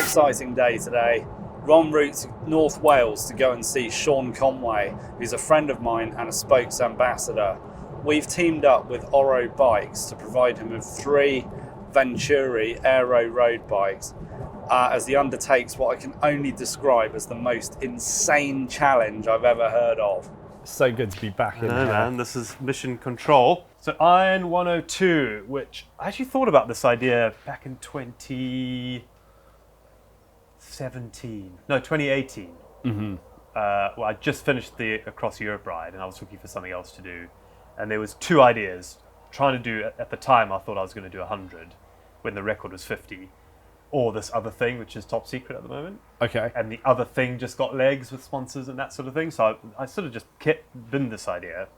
exciting day today. We're en route to North Wales to go and see Sean Conway, who's a friend of mine and a spokes ambassador. We've teamed up with Oro Bikes to provide him with 3 Venturi Aero road bikes as he undertakes what I can only describe as the most insane challenge I've ever heard of. So good to be back in No, here. man, this is mission control. So Iron 102, which I actually thought about this idea back in 2018. Mm-hmm. Well, I just finished the Across Europe ride and I was looking for something else to do. And there was 2 ideas. Trying to do, at the time, I thought I was going to do 100 when the record was 50. Or this other thing, which is top secret at the moment. Okay. And the other thing just got legs with sponsors and that sort of thing. So I sort of just binned this idea.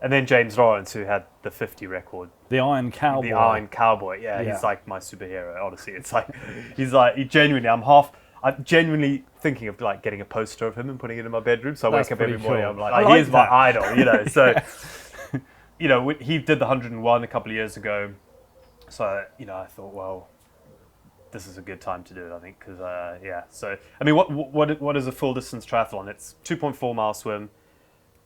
And then James Lawrence, who had the 50 record. The Iron Cowboy. The Iron Cowboy, yeah. He's like my superhero, honestly. It's like, I'm genuinely thinking of like getting a poster of him and putting it in my bedroom. So I That's wake up every pretty morning, cool. I'm like, I like here's my that. idol, you know. So, you know, he did the 101 a couple of years ago. So, you know, I thought, well, this is a good time to do it, I think, because, yeah. So, I mean, what is a full distance triathlon? It's 2.4 mile swim,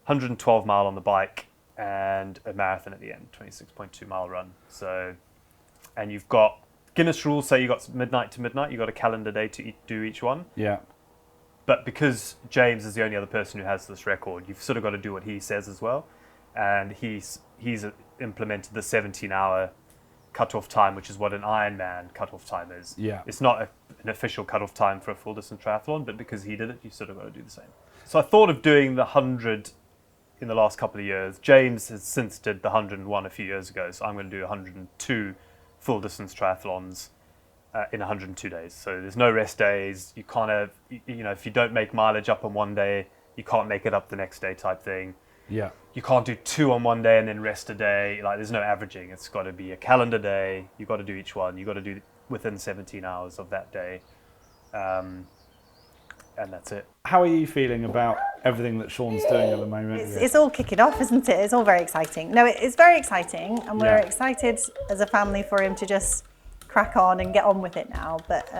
112 mile on the bike, and a marathon at the end, 26.2 mile run. So, and you've got Guinness rules say you've got midnight to midnight, you've got a calendar day to do each one. Yeah. But because James is the only other person who has this record, you've sort of got to do what he says as well. And he's implemented the 17-hour cut-off time, which is what an Ironman cut-off time is. Yeah. It's not an official cut-off time for a full-distance triathlon, but because he did it, you sort of got to do the same. So I thought of doing the 100 in the last couple of years. James has since did the 101 a few years ago, so I'm going to do 102 full-distance triathlons in 102 days. So there's no rest days. You kind of, you know, if you don't make mileage up on one day, you can't make it up the next day type thing. Yeah. You can't do 2 on one day and then rest a day. Like, there's no averaging. It's got to be a calendar day. You've got to do each one. You've got to do within 17 hours of that day. And that's it. How are you feeling about everything that Sean's doing at the moment? It's all kicking off, isn't it? It's all very exciting. No, it's very exciting, and we're excited as a family for him to just crack on and get on with it now. But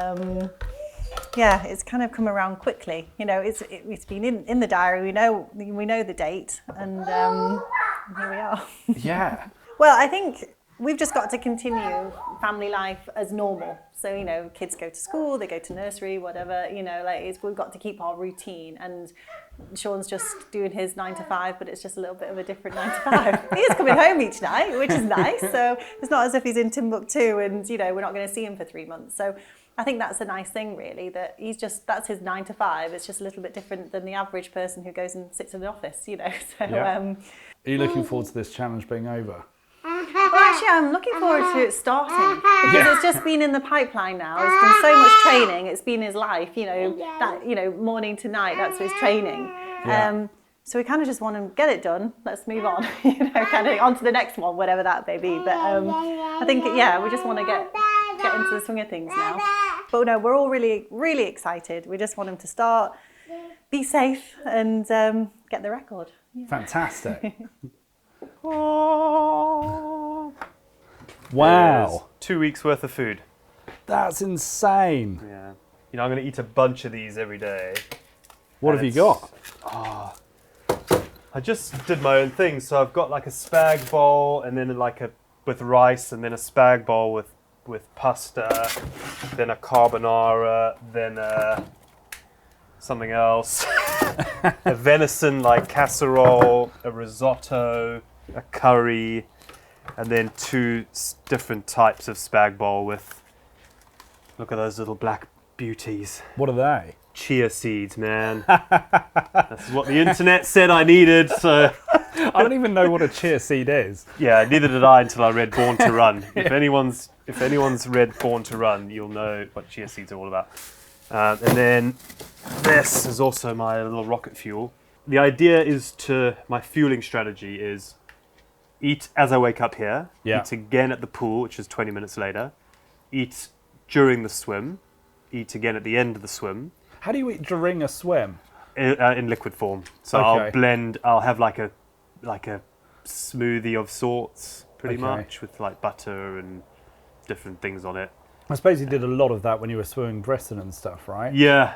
yeah, it's kind of come around quickly. You know, it's been in the diary. We know the date, and here we are. Yeah. Well, I think we've just got to continue family life as normal. So, you know, kids go to school, they go to nursery, whatever, you know, like we've got to keep our routine. And Sean's just doing his 9 to 5, but it's just a little bit of a different 9 to 5. He is coming home each night, which is nice. So it's not as if he's in Timbuktu and, you know, we're not going to see him for 3 months. So I think that's a nice thing, really, that that's his 9 to 5. It's just a little bit different than the average person who goes and sits in an office, you know. So, Are you looking forward to this challenge being over? Well, actually, I'm looking forward to it starting because it's just been in the pipeline now. It's been so much training. It's been his life, you know, that, you know, morning to night, that's his training. Yeah. So we kind of just want to get it done. Let's move on, you know, kind of on to the next one, whatever that may be. But I think, yeah, we just want to get into the swing of things now. But no, we're all really, really excited. We just want him to start, be safe, and get the record. Yeah. Fantastic. Oh. Wow. 2 weeks worth of food. That's insane. Yeah. You know, I'm going to eat a bunch of these every day. What have you got? I just did my own thing. So I've got like a spag bowl and then with rice and then a spag bowl with pasta, then a carbonara, then something else. A venison casserole, a risotto, a curry, and then 2 different types of spag bowl with, look at those little black beauties. What are they? Chia seeds, man. That's what the internet said I needed, so... I don't even know what a chia seed is. Yeah, neither did I until I read Born to Run. If anyone's read Born to Run, you'll know what chia seeds are all about. And then this is also my little rocket fuel. The idea is my fueling strategy is eat as I wake up here, eat again at the pool, which is 20 minutes later, eat during the swim, eat again at the end of the swim. How do you eat during a swim? In liquid form. So I'll have like a smoothie of sorts, pretty much, with like butter and different things on it. I suppose you did a lot of that when you were swimming Bristol and stuff, right? Yeah.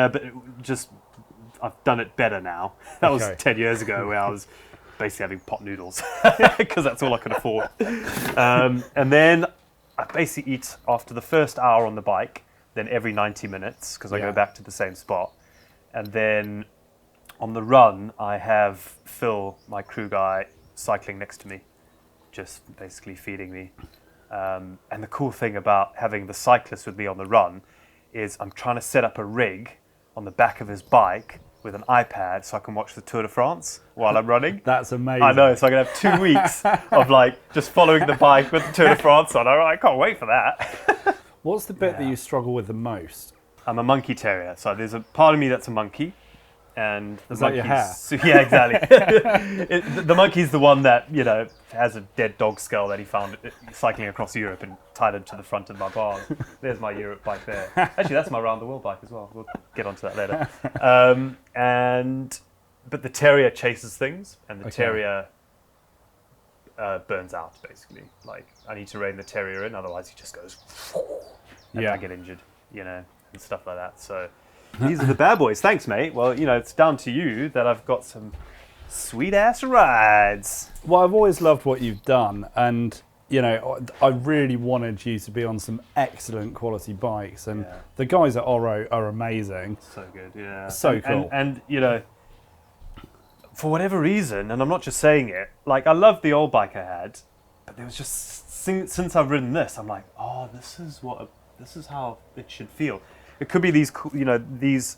But I've done it better now. That was Okay. 10 years ago where I was basically having pot noodles because that's all I could afford. And then I basically eat after the first hour on the bike, then every 90 minutes because I Yeah. go back to the same spot. And then on the run, I have Phil, my crew guy, cycling next to me, just basically feeding me. And the cool thing about having the cyclist with me on the run is I'm trying to set up a rig on the back of his bike with an iPad so I can watch the Tour de France while I'm running. That's amazing. I know, so I'm going to have 2 weeks of like just following the bike with the Tour de France on. I can't wait for that. What's the bit that you struggle with the most? I'm a monkey terrier, so there's a part of me that's a monkey. And the Is that your hair? Yeah, exactly. The monkey's the one that, has a dead dog skull that he found cycling across Europe and tied it to the front of my barn. There's my Europe bike there. Actually, that's my round the world bike as well. We'll get onto that later. But the terrier chases things, and the terrier burns out, basically. Like, I need to rein the terrier in, otherwise he just goes, and I get injured, and stuff like that. So these are the bad boys. Thanks, mate. Well, it's down to you that I've got some sweet-ass rides. Well, I've always loved what you've done, and I really wanted you to be on some excellent quality bikes, and the guys at Oro are amazing. So good, yeah. So cool. And for whatever reason, and I'm not just saying it, like I loved the old bike I had, but there was just since I've ridden this, I'm like, oh, this is how it should feel. It could be these, these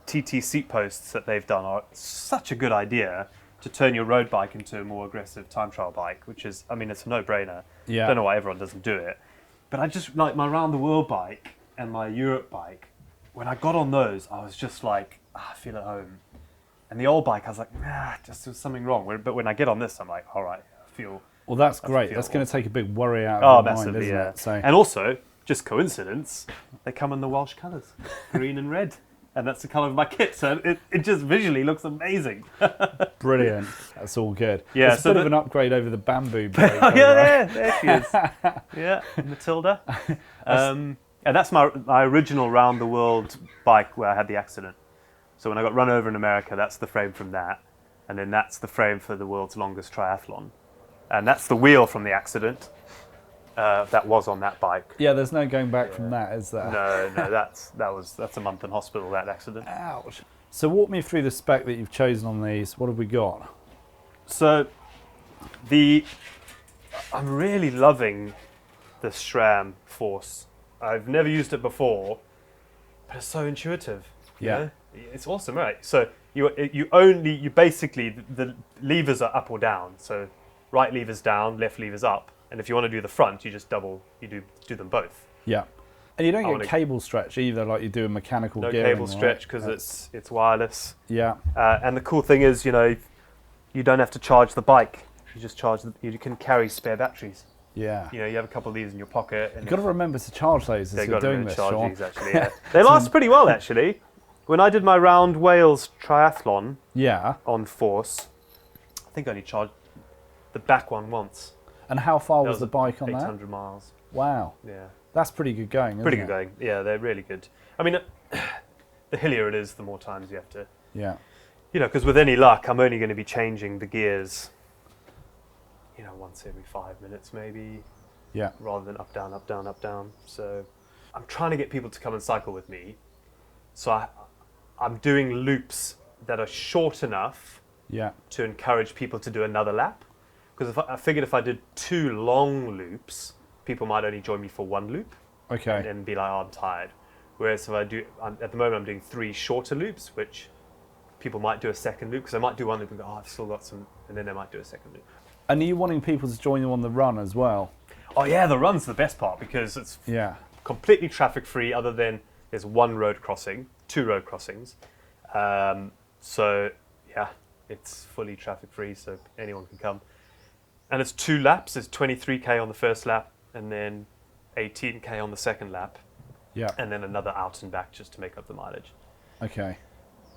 TT seat posts that they've done are such a good idea to turn your road bike into a more aggressive time trial bike, which is, it's a no-brainer. Yeah. I don't know why everyone doesn't do it. But I just, like my round the world bike and my Europe bike, when I got on those, I was just like, I feel at home. And the old bike, I was like, just there's something wrong. But when I get on this, I'm like, all right, I feel. Well, that's great. feel That's going to take a big worry out Oh, of your mind, massively, isn't yeah. it? So, And also, just coincidence, they come in the Welsh colours, green and red. And that's the colour of my kit, so it just visually looks amazing. brilliant. That's all good. Yeah, It's a so bit of an upgrade over the bamboo brake. Oh, yeah, there she is. Yeah, Matilda. And that's my original round the world bike where I had the accident. So when I got run over in America, that's the frame from that. And then that's the frame for the world's longest triathlon. And that's the wheel from the accident that was on that bike. Yeah, there's no going back from that, is there? No, that's a month in hospital, that accident. Ouch. So walk me through the spec that you've chosen on these. What have we got? So I'm really loving the SRAM Force. I've never used it before, but it's so intuitive. you Yeah. know? It's awesome, right? So you basically, the levers are up or down. So right lever's down, left lever's up. And if you want to do the front, you just do them both. Yeah. And you don't wanna- get cable stretch either, like you do in mechanical No gearing. cable stretch because it's wireless. Yeah. And the cool thing is, you don't have to charge the bike. You just you can carry spare batteries. Yeah. You have a couple of these in your pocket. And You've got to remember to charge those as you're doing this, charge Sean. these actually. Yeah. They last pretty well actually. When I did my round Wales triathlon Yeah. on Force, I think I only charged the back one once. And how far That was the bike on that? 800 miles. Wow. Yeah. That's pretty good going, isn't Pretty it? good going. Yeah, they're really good. I mean, the hillier it is, the more times you have to, Yeah. because with any luck, I'm only going to be changing the gears, once every 5 minutes maybe, Yeah. rather than up, down, up, down, up, down. So I'm trying to get people to come and cycle with me. So I'm doing loops that are short enough Yeah. to encourage people to do another lap. Because I figured if I did 2 long loops, people might only join me for 1 loop Okay. and be like, oh, I'm tired. Whereas if at the moment I'm doing 3 shorter loops, which people might do a second loop, because they might do 1 loop and go, oh, I've still got some, and then they might do a second loop. And are you wanting people to join you on the run as well? Oh yeah, the run's the best part because it's Yeah. completely traffic free other than there's 1 road crossing, 2 road crossings. So yeah, it's fully traffic free so anyone can come. And it's 2 laps, there's 23k on the first lap and then 18k on the second lap Yeah. and then another out and back just to make up the mileage. Okay.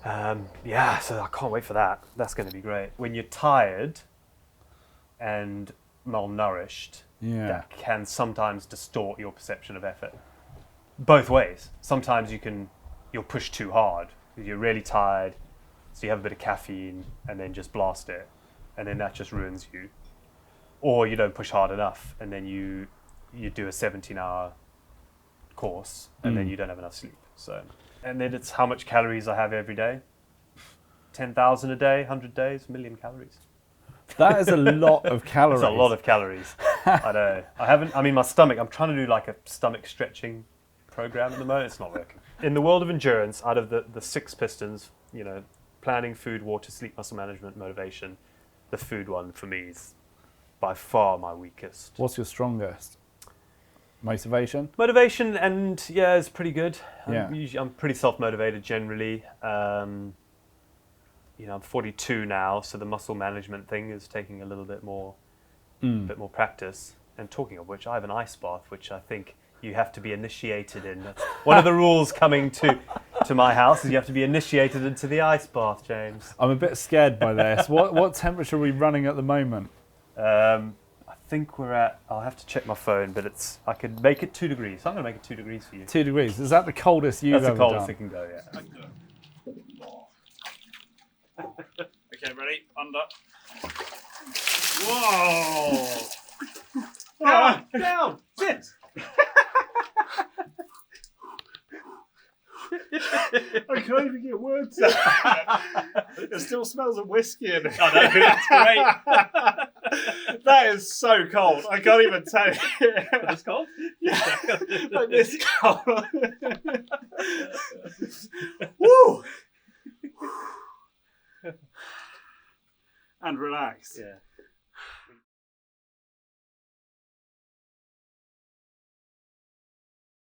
Yeah, so I can't wait for that. That's going to be great. When you're tired and malnourished, Yeah. that can sometimes distort your perception of effort. Both ways. Sometimes you'll push too hard. You're really tired, so you have a bit of caffeine and then just blast it, and then that just ruins you. Or you don't push hard enough, and then you do a 17-hour course, and then you don't have enough sleep. So, and then it's how much calories I have every day. 10,000 a day, 100 days, 1,000,000 calories. That is a lot of calories. That's a lot of calories. I know. I mean, my stomach, I'm trying to do like a stomach stretching program at the moment. It's not working. In the world of endurance, out of the 6 pistons, planning, food, water, sleep, muscle management, motivation, the food one for me is by far my weakest. What's your strongest? Motivation? Motivation, and it's pretty good. Yeah. I'm pretty self-motivated generally. I'm 42 now, so the muscle management thing is taking a little bit more practice. And talking of which, I have an ice bath, which I think you have to be initiated in. That's one of the rules coming to my house is you have to be initiated into the ice bath, James. I'm a bit scared by this. What temperature are we running at the moment? I think we're at, I'll have to check my phone, but I could make it 2 degrees. I'm going to make it 2 degrees for you. 2 degrees. Is that the coldest you've That's ever the coldest done? it can go, yeah. Okay, ready? Under. Whoa! Down! Sit! I can't even get words out. It still smells of whiskey in it. I know, that's great. That is so cold. I can't even tell you. It's cold? Yeah, like this cold. Woo! And relax. Yeah.